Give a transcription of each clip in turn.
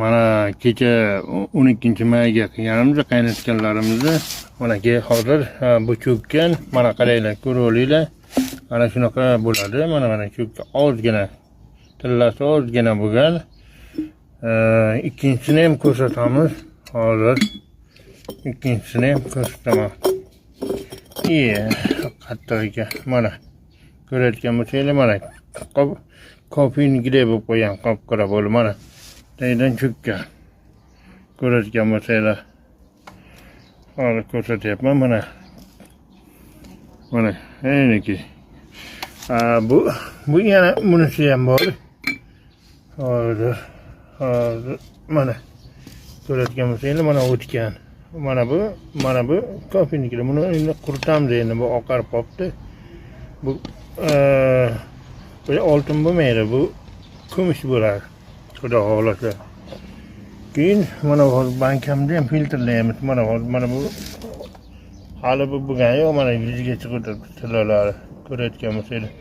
Mana kecha 12-mayga qilganimiz qaynatganlarimizni mana hozir bu cho'kkan. Mana qaranglar, ko'rib olinglar. Mana shunaqa bo'ladi. Mana cho'kka ozgina tillasi ozgina bo'lgan. Ikkinchisini ham ko'rsatamiz hozir. Ikkinchisini ham ko'rsataman. Qattiq ekan. Mana ko'rayotgan bo'lsanglar, mana kopingidek bo'lib qo'ygan, qop-qora bo'lib mana. Taydan cho'kkan. Ko'rayotgan bo'lsanglar. Hozir ko'rsatyapman mana. Mana, ayniki. Bu yana bunisi ham bor. Hozir mana ko'rayotgan bo'lsanglar, mana o'tgan. Mana bu kopingidek. Buni endi quritamiz endi, bu oqarib qopti. Bu oltin bo'lmaydi, bu kumush bo'ladi. Xudo xohlasa. Keyin mana hozir bankamda ham filtrlaymiz. Mana bu hali bu bo'lgan yo'q, mana yuziga chiqib tilolari. Ko'rayotgan bo'lsanglar.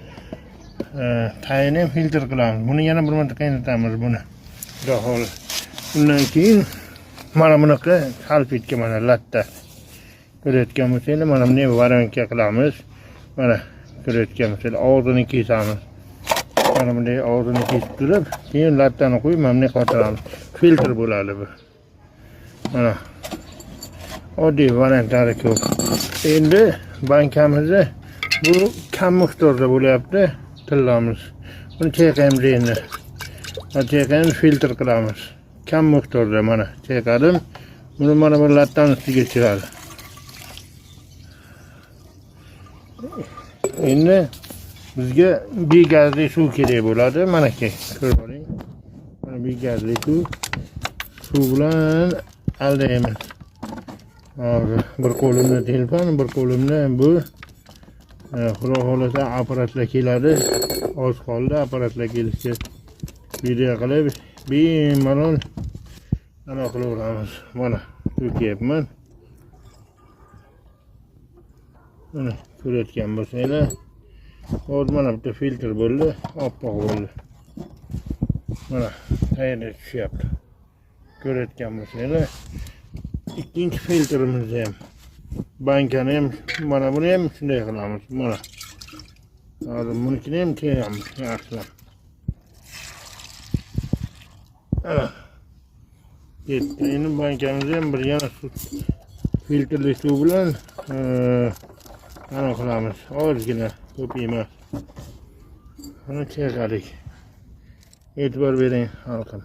Tayini ham filtr qilamiz. Buni yana bir marta qaynatamiz buni. Xudo xohlasa. Undan keyin mana bunaqa salfetka, mana latta. Ko'rayotgan bo'lsanglar, mana buni varanka qilamiz. Mana ko'rayotgan bo'lsanglar, og'zini kesamiz. Mana bunday og'zini kesib turib, keyin lattani qo'yib, mana bunday qotiramiz. Filtr bo'ladi bu. Mana oddiy variantlari ko'p. Endi bankamizni bu kam miqdorda bo'lyapti, tillamiz. Buni chayqaymiz endi. Chayqaymiz, filtr qilamiz. Kam miqdorda mana chayqadim. Buni mana bu lattani ustiga chiqadi. Endi bizga begazli suv kerak bo'ladi. Mana ko'rib oling. Mana begazli suv bilan aldaymiz. Hozir bir qo'limda telefon, bir qo'limda bu xudo xolasa apparatlar keladi. Oz qoldi apparatlar kelishga. Video qilib bemalol anaqa qilaveramiz. Mana to'kyapman. Mana ko'rayotgan bo'lsanglar, hozir mana bitta filtr bo'ldi, oppoq bo'ldi. Mana tayyorga tushyapti. Ko'rayotgan bo'lsanglar, ikkinchi filtrimizni ham, bankani ham, mana buni ham shunday qilamiz. Mana hozir bunikini ham chayamiz yaxshilab. Mana ketdi. Endi bankamizni ham bir yana filtrli suv bilan ana qilamiz. Ozgina, ko'p emas. Buni chayqadik. E'tibor bering xalqim.